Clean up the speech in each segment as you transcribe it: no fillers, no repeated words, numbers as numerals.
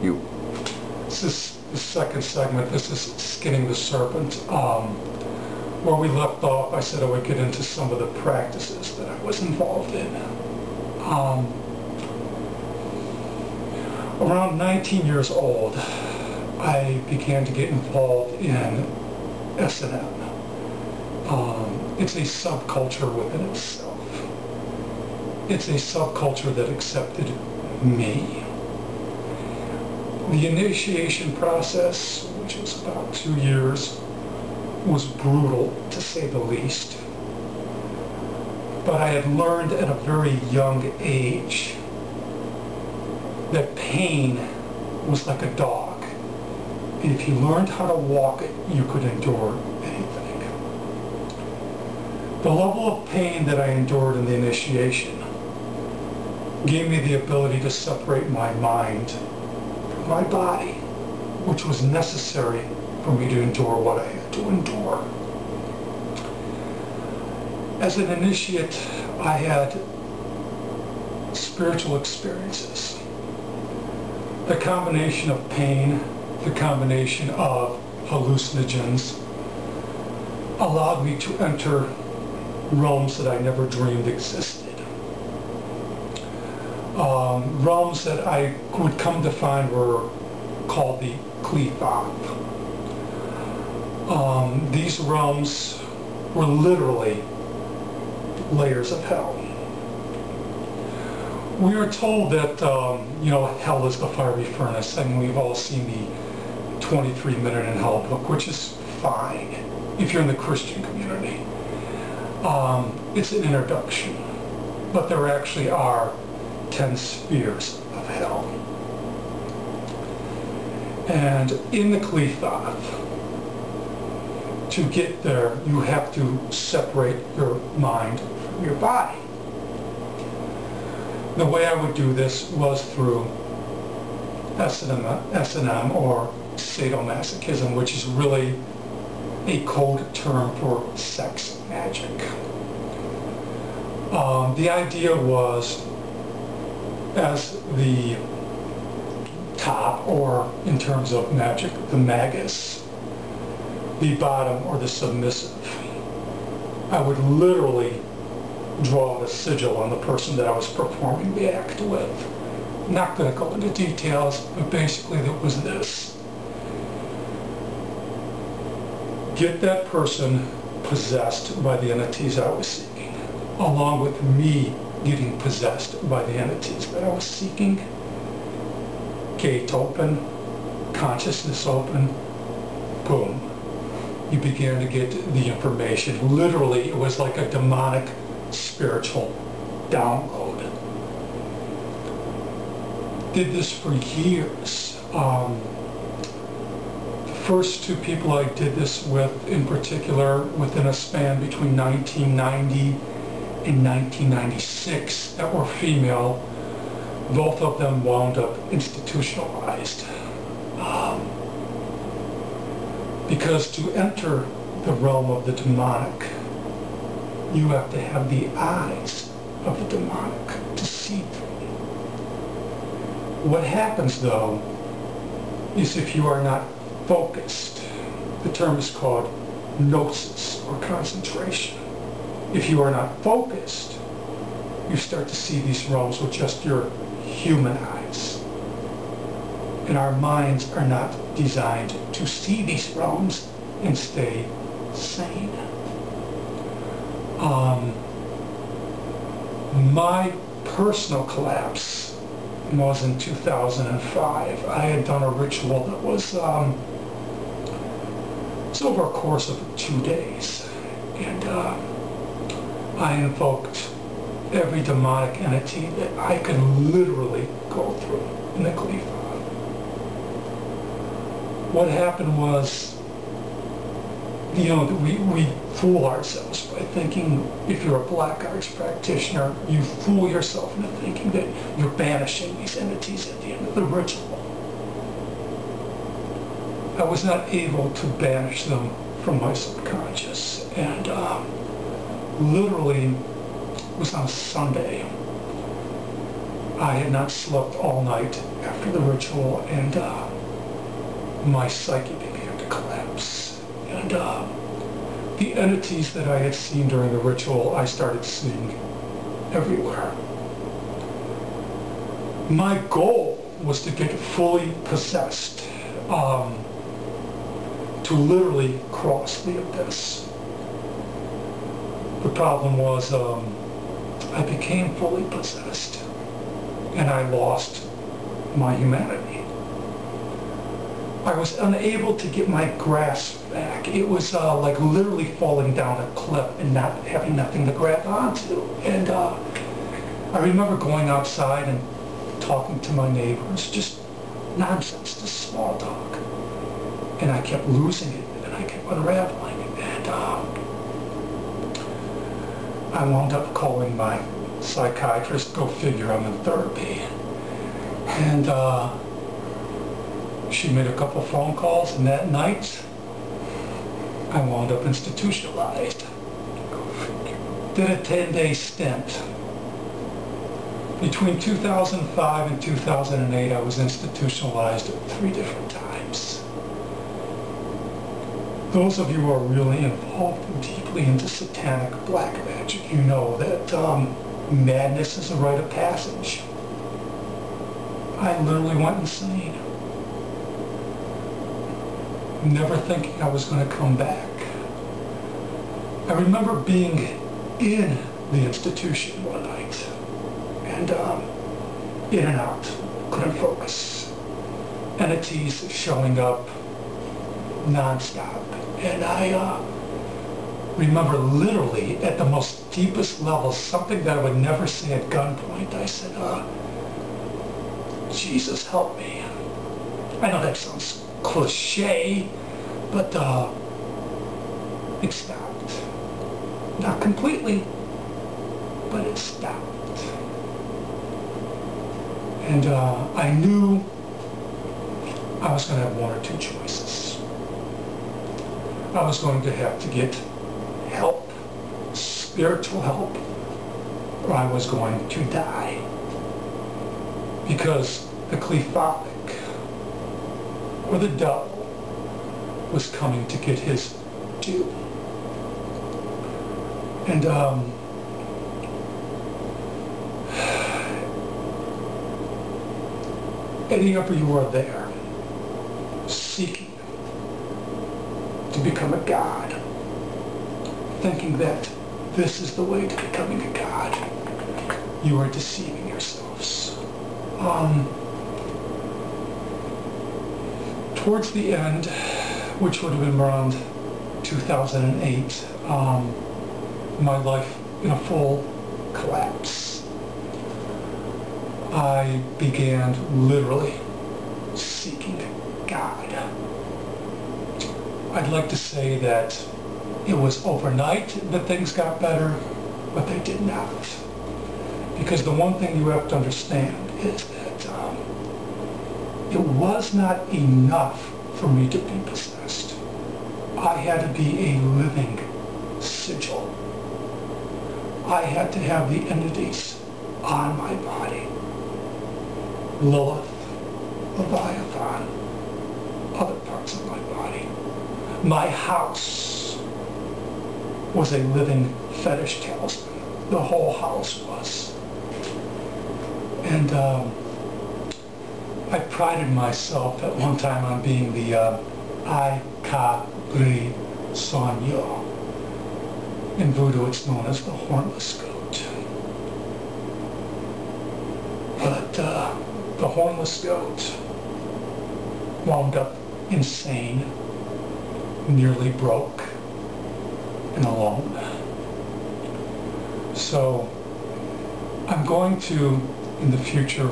You. This is the second segment. This is Skinning the Serpent. Where we left off, I said I would get into some of the practices that I was involved in. Around 19 years old, I began to get involved in S&M. It's a subculture within itself. It's a subculture that accepted me. The initiation process, which was about 2 years, was brutal, to say the least. But I had learned at a very young age that pain was like a dog. And if you learned how to walk it, you could endure anything. The level of pain that I endured in the initiation gave me the ability to separate my mind from my body, which was necessary for me to endure what I had to endure. As an initiate, I had spiritual experiences. The combination of pain, the combination of hallucinogens allowed me to enter realms that I never dreamed existed. Realms that I would come to find were called the Qliphoth. These realms were literally layers of hell. We are told that, hell is the fiery furnace. I mean, we've all seen the 23 Minute in Hell book, which is fine if you're in the Christian community. It's an introduction, but there actually are 10 spheres of hell. And in the Qliphoth, to get there, you have to separate your mind from your body. The way I would do this was through S&M or sadomasochism, which is really a code term for sex magic. The idea was, as the top, or in terms of magic, the magus, the bottom, or the submissive, I would literally draw a sigil on the person that I was performing the act with. I'm not going to go into details, but basically it was this. Get that person possessed by the entities I was seeking, along with me getting possessed by the entities that I was seeking. Gate open, consciousness open, boom. You began to get the information. Literally, it was like a demonic spiritual download. Did this for years. The first two people I did this with, in particular, within a span between 1990 and 1996, that were female, both of them wound up institutionalized. Because to enter the realm of the demonic, you have to have the eyes of the demonic to see through. What happens, though, is if you are not focused, the term is called gnosis, or concentration. If you are not focused, you start to see these realms with just your human eyes. And our minds are not designed to see these realms and stay sane. My personal collapse was in 2005. I had done a ritual that was it's over a course of 2 days, and I invoked every demonic entity that I could literally go through in the Qliphoth. What happened was, we fool ourselves by thinking, if you're a black arts practitioner, you fool yourself into thinking that you're banishing these entities at the end of the ritual. I was not able to banish them from my subconscious, and literally, it was on a Sunday. I had not slept all night after after the ritual, and my psyche began to collapse. And the entities that I had seen during the ritual, I started seeing everywhere. My goal was to get fully possessed, to literally cross the abyss. The problem was I became fully possessed and I lost my humanity. I was unable to get my grasp back. It was like literally falling down a cliff and not having nothing to grab onto. And I remember going outside and talking to my neighbors, just nonsense, just small talk. And I kept losing it and I kept unraveling. And I wound up calling my psychiatrist, go figure, I'm in therapy. And she made a couple phone calls, and that night I wound up institutionalized. Did a 10-day stint. Between 2005 and 2008 I was institutionalized 3 different times. Those of you who are really involved and deeply into satanic black magic, you know that madness is a rite of passage. I literally went insane. Never thinking I was going to come back. I remember being in the institution one night, and in and out, couldn't focus. Entities showing up non-stop. And I remember literally at the most deepest level, something that I would never say at gunpoint. I said, Jesus help me. I know that sounds cliche, but it stopped. Not completely, but it stopped. And I knew I was going to have 1 or 2 choices. I was going to have to get help, spiritual help, or I was going to die. Because the Qliphothic, or the devil, was coming to get his due. And any of you are there, seeking to become a god, thinking that this is the way to becoming a god, you are deceiving yourselves. Towards the end, which would have been around 2008, my life in a full collapse. I began literally seeking God. I'd like to say that it was overnight that things got better, but they did not. Because the one thing you have to understand is that it was not enough for me to be possessed. I had to be a living sigil. I had to have the entities on my body. Lilith, Leviathan, other parts of my body. My house was a living fetish talisman. The whole house was. And I prided myself at one time on being the Aikabri Sanyo. In voodoo it's known as the hornless goat. But the hornless goat wound up insane, nearly broke, and alone. So I'm going to, in the future,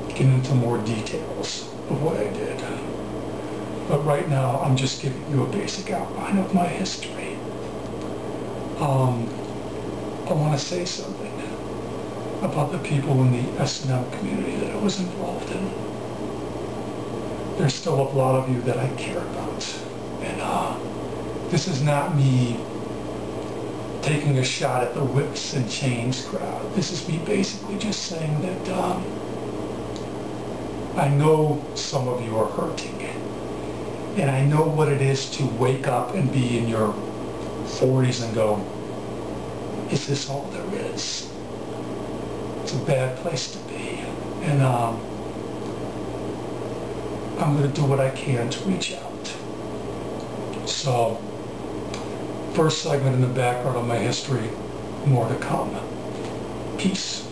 get into more details of what I did. But right now, I'm just giving you a basic outline of my history. I want to say something about the people in the S&M community that I was involved in. There's still a lot of you that I care about. And this is not me taking a shot at the whips and chains crowd. This is me basically just saying that I know some of you are hurting. And I know what it is to wake up and be in your 40s and go, is this all there is? It's a bad place to be. And I'm going to do what I can to reach out. So, first segment in the background of my history, more to come. Peace.